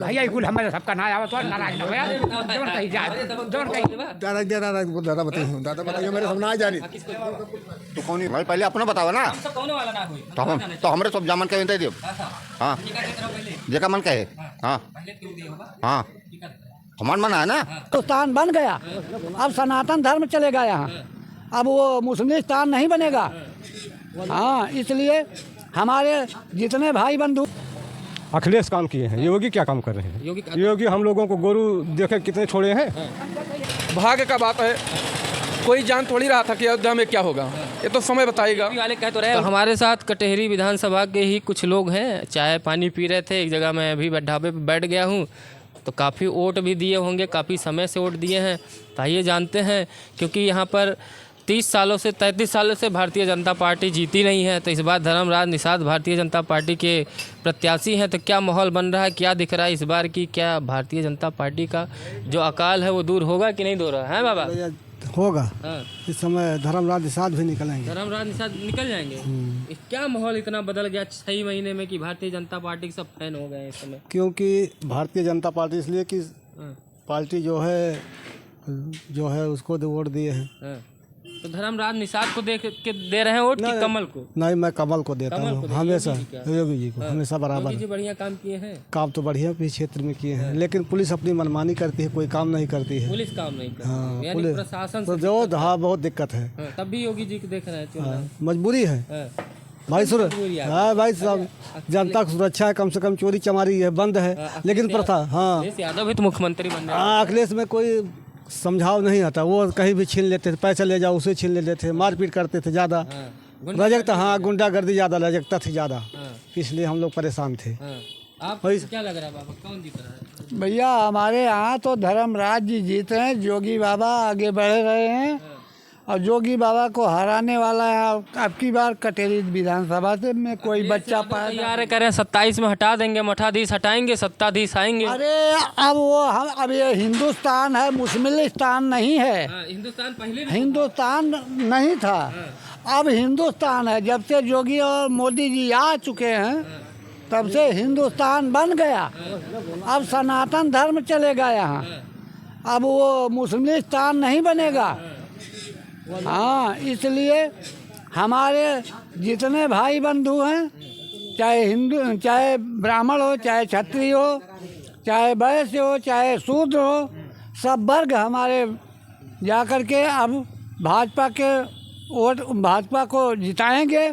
भैया कुल हमारे सबका ना आवत और नाराज ना होया जवन कहीं जाए जवन कहीं दादा बताइए मेरे सामने आ जा रही तो कौन भाई पहले अपना बताओ ना तो हमारे सब जामन कहे दे हाँ जेका मन कहे हाँ हाँ हमारा मन है ना हिंदुस्तान बन गया, अब सनातन धर्म चलेगा यहाँ, अब वो मुस्लिमिस्तान नहीं बनेगा। हाँ, इसलिए हमारे जितने भाई बंधु अखिलेश काम किए हैं, योगी क्या काम कर रहे हैं? योगी हम लोगों को गोरू देखे कितने छोड़े हैं। भाग्य का बात है, कोई जान थोड़ी रहा था कि अयोध्या में क्या होगा, ये तो समय बताएगा। वाले कह तो रहे तो हमारे साथ कटहरी विधानसभा के ही कुछ लोग हैं, चाय पानी पी रहे थे एक जगह, मैं अभी ढाबे पे बैठ गया हूँ, तो काफ़ी वोट भी दिए होंगे, काफ़ी समय से वोट दिए हैं। तो आइए जानते हैं, क्योंकि यहाँ पर 33 सालों से भारतीय जनता पार्टी जीती नहीं है, तो इस बार धर्मराज निषाद भारतीय जनता पार्टी के प्रत्याशी हैं। तो क्या माहौल बन रहा है, क्या दिख रहा है इस बार की, क्या भारतीय जनता पार्टी का जो अकाल है वो दूर होगा कि नहीं दूर है बाबा? होगा। इस समय धर्मराज निषाद भी निकलेंगे। धर्मराज निषाद निकल जाएंगे। क्या माहौल इतना बदल गया 6 महीने में कि भारतीय जनता पार्टी के सब फैन हो गए इस समय? क्योंकि भारतीय जनता पार्टी इसलिए कि पार्टी जो है उसको वोट दिए हैं। तो धर्मराज निषाद को देख के दे रहे हैं वोट कि कमल को? नहीं, मैं कमल को देता हूँ हमेशा, योगी जी को हमेशा बराबर। जी बढ़िया काम किए हैं, काम तो बढ़िया भी क्षेत्र में किए हैं, लेकिन पुलिस अपनी मनमानी करती है, कोई काम नहीं करती है। पुलिस काम नहीं करती। हाँ, यानी प्रशासन तो जो बहुत दिक्कत है। तब भी योगी जी को देख रहे हैं, मजबूरी है भाई। हाँ भाई साहब, जनता की सुरक्षा है, कम से कम चोरी चमारी है बंद है, लेकिन प्रथा। हाँ, यादव भी तो मुख्यमंत्री बन रहे हैं। हाँ, अखिलेश में कोई समझाव नहीं आता, वो कहीं भी छीन लेते थे, पैसा ले जाओ उसे छीन लेते थे, मारपीट करते थे ज़्यादा, रजकता। हाँ, गुंडागर्दी ज़्यादा, रजकता थी ज़्यादा, इसलिए हम लोग परेशान थे। आप क्या लग रहा है बाबा, कौन जीत रहा है? भैया हमारे यहाँ तो धर्मराज जी जीत रहे हैं, योगी बाबा आगे बढ़ रहे हैं, और योगी बाबा को हराने वाला है अब की बार कटेरी विधानसभा से में कोई बच्चा तैयार करें 27 में हटा देंगे, मठाधीश हटाएंगे, सत्ताधीश आएंगे। अरे अब ये हिंदुस्तान है, मुस्लिमिस्तान नहीं है। हिंदुस्तान पहले हिंदुस्तान नहीं था, अब हिंदुस्तान है। जब से योगी और मोदी जी आ चुके हैं तब से हिंदुस्तान बन गया, अब सनातन धर्म चलेगा यहाँ, अब वो मुस्लिमिस्तान नहीं बनेगा। हाँ, इसलिए हमारे जितने भाई बंधु हैं, चाहे हिंदू, चाहे ब्राह्मण हो, चाहे क्षत्रिय हो, चाहे वैश्य हो, चाहे शूद्र हो, सब वर्ग हमारे जाकर के अब भाजपा को जिताएंगे,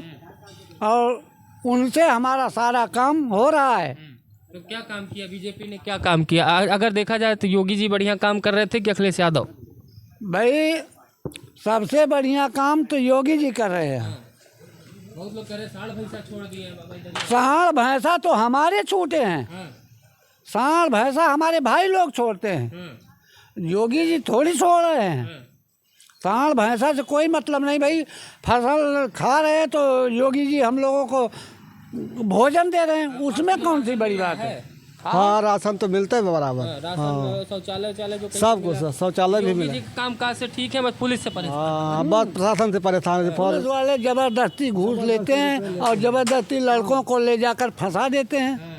और उनसे हमारा सारा काम हो रहा है। तो क्या काम किया बीजेपी ने, क्या काम किया? अगर देखा जाए तो योगी जी बढ़िया काम कर रहे थे कि अखिलेश यादव? भाई सबसे बढ़िया काम तो योगी जी कर रहे हैं। बहुत लोग कह रहे सांड भैंसा छोड़ दिए हैं। सांड भैंसा तो हमारे छूटे हैं, सांड भैंसा हमारे भाई लोग छोड़ते हैं, योगी जी थोड़ी छोड़ रहे हैं। सांड भैंसा से कोई मतलब नहीं भाई, फसल खा रहे हैं तो योगी जी हम लोगों को भोजन दे रहे हैं, उसमें कौन सी बड़ी बात है। हाँ, राशन तो मिलता है बराबर। हाँ, शौचालय जो सब कुछ, शौचालय भी मिला। काम काज से ठीक है, बस पुलिस से परेशान। हाँ, बस प्रशासन से परेशान है। पुलिस वाले जबरदस्ती घूस लेते हैं और जबरदस्ती लड़कों को ले जाकर फंसा देते हैं।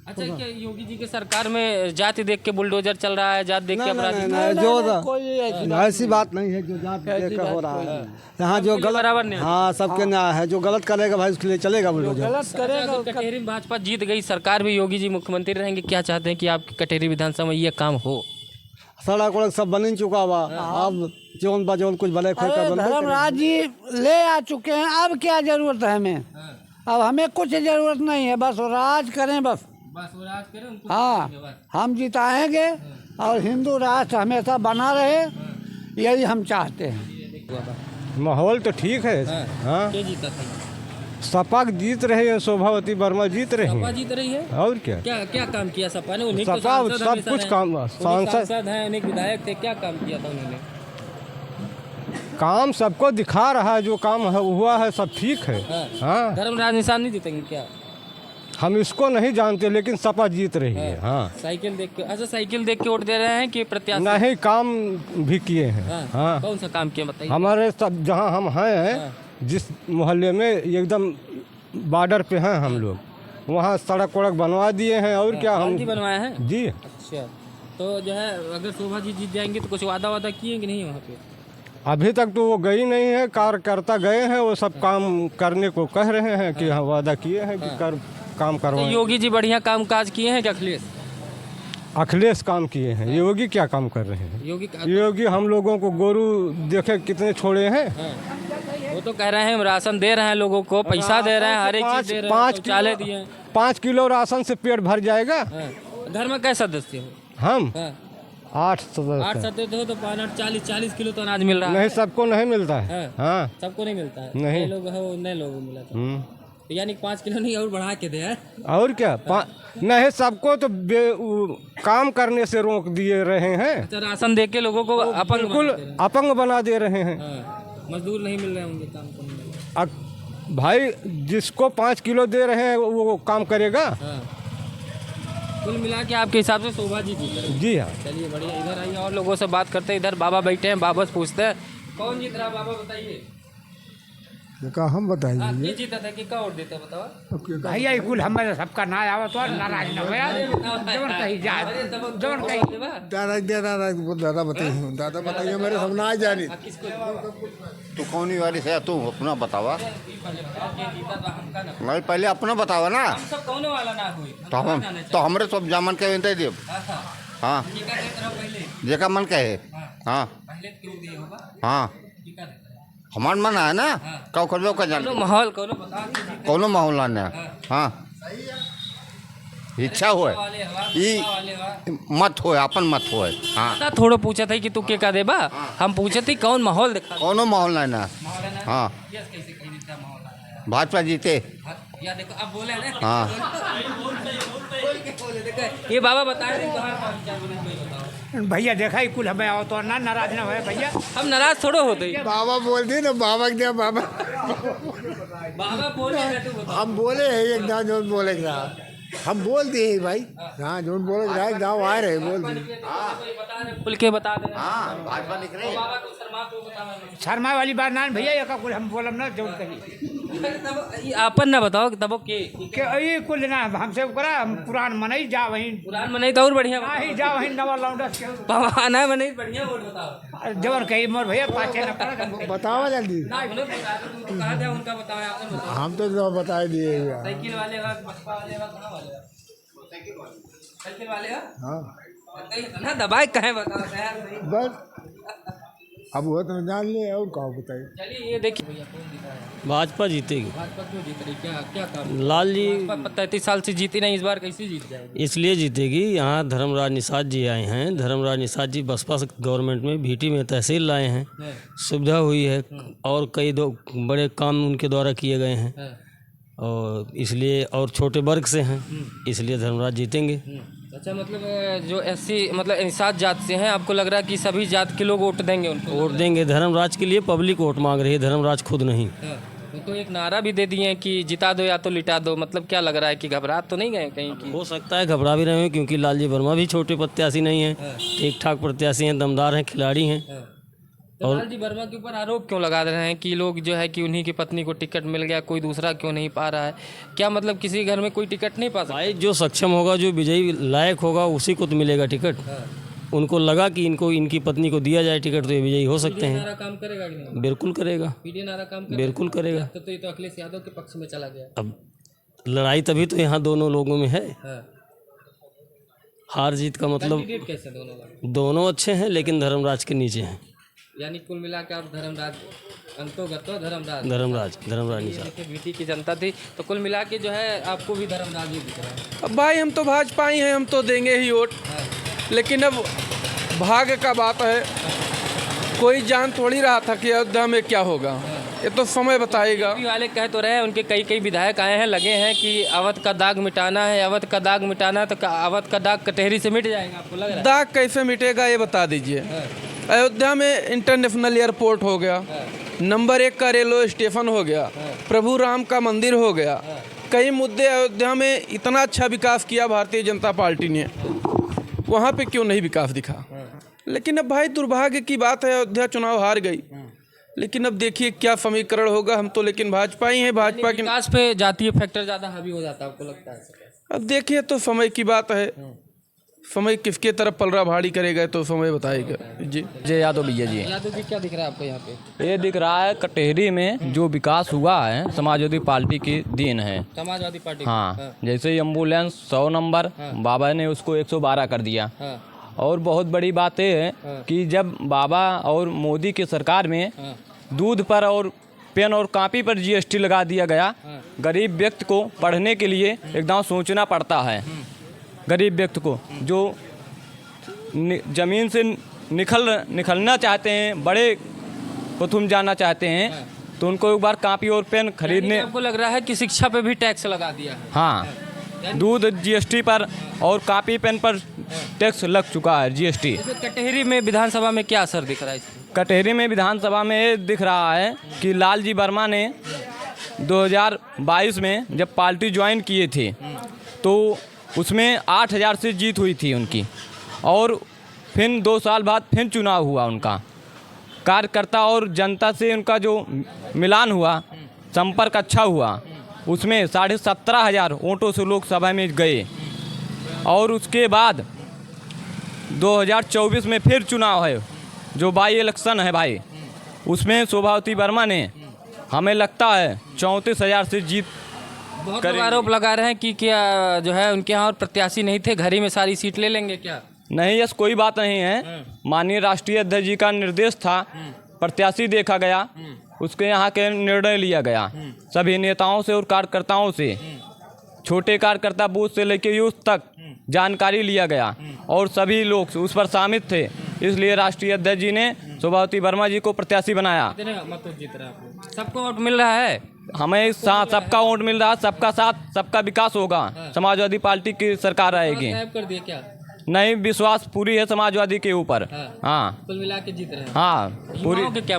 अच्छा, क्या योगी जी के सरकार में जाति देख के बुलडोजर चल रहा है, जात देख के अपराधी? जो ऐसी बात नहीं है, जो जात देख कर हो रहा है यहाँ, जो गलत बराबर नहीं। हाँ, सबके न्याय है, जो गलत करेगा भाई उसके लिए चलेगा बुलडोजर। गलत करेगा। कटेरी में भाजपा जीत गई, सरकार भी योगी जी मुख्यमंत्री रहेंगे, क्या चाहते हैं कि आपकी कटेरी विधानसभा में ये काम हो? सड़क वड़क सब बन चुका हुआ, अब जोन बजोन कुछ भले धर्मराज जी ले आ चुके हैं, अब क्या जरूरत है हमें? अब हमें कुछ जरूरत नहीं है, बस राज करें, बस राज करें। हाँ, हम जिताएंगे और हिंदू राष्ट्र हमेशा बना रहे, यही हम चाहते हैं। माहौल तो ठीक है। हाँ, क्या जीता था? सपा जीत रही है, शोभावती वर्मा जीत रही सपा है। जीत रही है, और क्या क्या काम किया सपा ने? उन्हीं सपा सब कुछ काम, सांसद हैं, अनेक विधायक थे, क्या काम किया था उन्होंने? काम सबको दिखा रहा है, जो काम हुआ है सब ठीक है। हाँ, धर्मराज निषाद नहीं जीतेंगे क्या? हम इसको नहीं जानते, लेकिन सपा जीत रही है। हाँ, साइकिल देख के। अच्छा, साइकिल देख के वोट दे रहे हैं कि प्रत्याशी? नहीं, काम भी किए हैं। हाँ, कौन सा काम किया बताइए? हमारे सब जहाँ हम हैं, जिस मोहल्ले में एकदम बॉर्डर पे हैं हम लोग, वहाँ सड़क वड़क बनवा दिए हैं और क्या हम जी बनवाए हैं। जी। अच्छा, तो जो है अगर शोभा जी जीत जाएंगे तो कुछ वादा किए कि नहीं वहाँ पे? अभी तक तो वो गई नहीं है, कार्यकर्ता गए हैं, वो सब काम करने को कह रहे हैं कि हाँ वादा किए हैं कि काम तो करवाएं। योगी जी बढ़िया काम काज किए हैं क्या? अखिलेश काम किए हैं, योगी क्या काम कर रहे हैं? योगी हम लोगों को गोरू देखे कितने छोड़े हैं। वो तो कह रहे हैं राशन दे रहे हैं लोगों को, पैसा दे रहे हैं, हर एक चीज दे रहे हैं, शौचालय दिए हैं। 5 किलो राशन से पेट भर जाएगा। घर में कैसे सदस्य हो? हम 8 8 सदस्य। सदस्य हो तो 40 किलो तो अनाज मिल रहा है। नहीं, सबको नहीं मिलता है। हाँ, सबको नहीं मिलता है। नहीं। नए लोग हो, नए लोगों को मिला था। तो यानी 5 किलो नहीं और बढ़ा के दे है? और क्या नहीं, सबको तो काम करने से रोक दिए रहे हैं। अच्छा, राशन दे के लोगों को अपंग बिल्कुल अपंग बना दे रहे हैं। मजदूर नहीं मिल रहे होंगे काम करने। भाई जिसको 5 किलो दे रहे हैं वो काम करेगा। कुल मिला के आपके हिसाब से शोभा जी जीत रहे हैं? जी हाँ। चलिए बढ़िया, इधर आइए और लोगों से बात करते हैं। इधर बाबा बैठे हैं, बाबा से पूछते हैं कौन जीत रहा, बाबा बताइए। का हम बताइए ये जीता था कि का वोट देते बताओ भैया ये कुल हमें सबका ना आवत और नाराज न होया जवन कहीं जा जवन कहीं दादा बताइए मेरे सब ना जानी। तू कौन ही वाली है? तू अपना बतावा। नहीं, पहले अपना बतावा ना। सब कौन वाला ना हुई तो हमरे सब जामन के विनती देव। हाँ, जेका मन कहे। हाँ हाँ, हमार मन है ना। कौ करबे का जान माहौल कोनो माहौल ना। हाँ, इच्छा होए मत होए, अपन मत होए। हाँ, थोड़ा पूछा था कि तू के का देबा, हम पूछे थे कौन माहौल देखा। कोनो माहौल ना। हाँ, भाजपा जीते। या देखो अब बोले ना। हाँ, ये बाबा बता रहे भैया देखा ही कुल हमें आवत और ना नाराज न होए भैया। हम नाराज थोड़ो होते। बाबा बोल दी ना, बाबा के बाबा बाबा बोले हम बोले है एक दान जो बोलेगा हम बोल दिए भाई। हाँ, जो बोले रहा गाँव आ रहे बोल दिए। खुल के बता दे। भाजपा लिख रहे। शर्मा वाली बात ना भैया, ये का कुल हम बोलम ना जवन कहीं अपन ना बताओ तब के ये कुल ना हमसे करा। हम पुरान मनई जा वहीं पुरान में नहीं तो और बढ़िया ना ही जा वहीं नवा लौंडस के पवाना में नहीं बढ़िया वोट बताओ जवन कहीं मोर भैया पाछे न पड़ा। बताओ जल्दी। कहा था उनका बताओ, आपने बताओ। हम तो बता दिए। साइकिल वाले का, बसपा वाले का, कहाँ वाले का? साइकिल वाले का? हाँ, ना दबाए कहे बताओ यार सही। बस अब वो तो जान ले और कहो बताइए। चलिए ये देखिए भैया कौन जीता है? भाजपा जीतेगी। भाजपा क्यों जीत रही, क्या क्या काम? लाल जी 33 साल से जीती नहीं, इस बार कैसे जीत जाएगी? इसलिए जीतेगी, यहाँ धर्मराज निषाद जी आए हैं। धर्मराज निषाद जी बसपा गवर्नमेंट में भीटी में तहसील लाए हैं, सुविधा हुई है और कई दो बड़े काम उनके द्वारा किए गए हैं और इसलिए और छोटे वर्ग से हैं, इसलिए धर्मराज जीतेंगे। अच्छा, मतलब जो एससी मतलब निषाद जात से हैं, आपको लग रहा है कि सभी जात के लोग वोट देंगे उनको? वोट देंगे। धर्मराज के लिए पब्लिक वोट मांग रही है, धर्मराज खुद नहीं। तो एक नारा भी दे दिए हैं कि जिता दो या तो लिटा दो। मतलब क्या लग रहा है कि घबरा तो नहीं गए कहीं की? हो सकता है घबरा भी रहे हैं, क्योंकि लालजी वर्मा भी छोटे प्रत्याशी नहीं हैं, ठीक ठाक प्रत्याशी हैं, दमदार हैं, खिलाड़ी हैं। तो लालजी वर्मा के ऊपर आरोप क्यों लगा रहे हैं कि लोग जो है कि उन्हीं की पत्नी को टिकट मिल गया, कोई दूसरा क्यों नहीं पा रहा है? क्या मतलब किसी घर में कोई टिकट नहीं पा सकता? भाई जो सक्षम होगा, जो विजयी लायक होगा, उसी को तो मिलेगा टिकट। उनको लगा कि इनकी पत्नी को दिया जाए टिकट तो ये विजयी हो सकते हैं। नारा काम करेगा कि नहीं? बिल्कुल करेगा, पीडी नारा काम करेगा? बिल्कुल करेगा। तो ये तो अखिलेश यादव के पक्ष में चला गया। अब लड़ाई तभी तो यहाँ दोनों लोगों में है। हार जीत का मतलब कैंडिडेट कैसे दोनों? दोनों अच्छे हैं लेकिन धर्मराज के नीचे हैं। यानी कुल मिला के आप धर्मराज अंतोगत धर्मराज निषाद। बीटी की जनता थी, तो कुल मिला के जो है आपको भी धर्मराज ही दिख रहा है। अब भाई हम तो भाजपा ही हैं, हम तो देंगे ही वोट। लेकिन अब भाग्य का बात है, कोई जान थोड़ी रहा था कि अयोध्या में क्या होगा, ये तो समय बताएगा। बीजेपी वाले कह तो रहे हैं, उनके कई विधायक आए हैं, लगे हैं कि अवध का दाग मिटाना है, अवध का दाग मिटाना। तो अवध का दाग कटहरी से मिट जाएगा, आपको लग रहा है? दाग कैसे मिटेगा ये बता दीजिए। अयोध्या में इंटरनेशनल एयरपोर्ट हो गया, नंबर 1 का रेलवे स्टेशन हो गया, प्रभु राम का मंदिर हो गया, कई मुद्दे अयोध्या में इतना अच्छा विकास किया भारतीय जनता पार्टी ने, वहाँ पे क्यों नहीं विकास दिखा? लेकिन अब भाई दुर्भाग्य की बात है, अयोध्या चुनाव हार गई। लेकिन अब देखिए क्या समीकरण होगा। हम तो लेकिन भाजपा ही हैं, भाजपा के। विकास पे जातीय फैक्टर ज़्यादा हावी हो जाता है, आपको लगता है? अब देखिए तो समय की बात है, समय किसके तरफ पलड़ा भारी करेगा तो समय बताएगा। जी जय यादव भैया जी। यादव जी, क्या दिख रहा है आपको यहाँ पे? ये दिख रहा है कटेहरी में जो विकास हुआ है समाजवादी पार्टी की देन है। समाजवादी पार्टी? हाँ, जैसे ही एम्बुलेंस 100 नंबर बाबा ने उसको 112 कर दिया। और बहुत बड़ी बात ये है कि जब बाबा और मोदी की सरकार में दूध पर और पेन और कॉपी पर GST लगा दिया गया, गरीब व्यक्ति को पढ़ने के लिए एकदम सोचना पड़ता है। गरीब व्यक्ति को जो ज़मीन से निकलना चाहते हैं, बड़े प्रथम जाना चाहते हैं, तो उनको एक बार कॉपी और पेन खरीदने। आपको लग रहा है कि शिक्षा पे भी टैक्स लगा दिया है? हाँ, दूध GST पर और कॉपी पेन पर टैक्स लग चुका है GST। कटेहरी में विधानसभा में क्या असर दिख रहा है इसका? कटेहरी में विधानसभा में ये दिख रहा है कि लालजी वर्मा ने 2022 में जब पार्टी ज्वाइन किए थे तो उसमें 8000 से जीत हुई थी उनकी, और फिर 2 साल बाद फिर चुनाव हुआ उनका। कार्यकर्ता और जनता से उनका जो मिलान हुआ, संपर्क अच्छा हुआ, उसमें 17,500 वोटों से लोकसभा में गए। और उसके बाद 2024 में फिर चुनाव है, जो बाई इलेक्शन है भाई, उसमें शोभावती वर्मा ने हमें लगता है 34,000 से जीत। बहुत लोग आरोप लगा रहे हैं कि क्या जो है उनके यहाँ और प्रत्याशी नहीं थे, घर ही में सारी सीट ले लेंगे क्या? नहीं, ऐसा कोई बात नहीं है। माननीय राष्ट्रीय अध्यक्ष जी का निर्देश था, प्रत्याशी देखा गया, उसके यहाँ के निर्णय लिया गया सभी नेताओं से और कार्यकर्ताओं से। छोटे कार्यकर्ता बूथ से लेकर यूथ तक जानकारी लिया गया और सभी लोग उस पर शामिल थे। इसलिए राष्ट्रीय अध्यक्ष जी ने शोभावती वर्मा जी को प्रत्याशी बनाया। सबको वोट मिल रहा है? हमें सबका वोट मिल रहा है, सबका साथ, सबका विकास होगा। समाजवादी पार्टी की सरकार आएगी। कर दिया क्या? नहीं, विश्वास पूरी है समाजवादी के ऊपर। हाँ, कुल मिला के जीत रहे हैं। हाँ, पूरी। क्या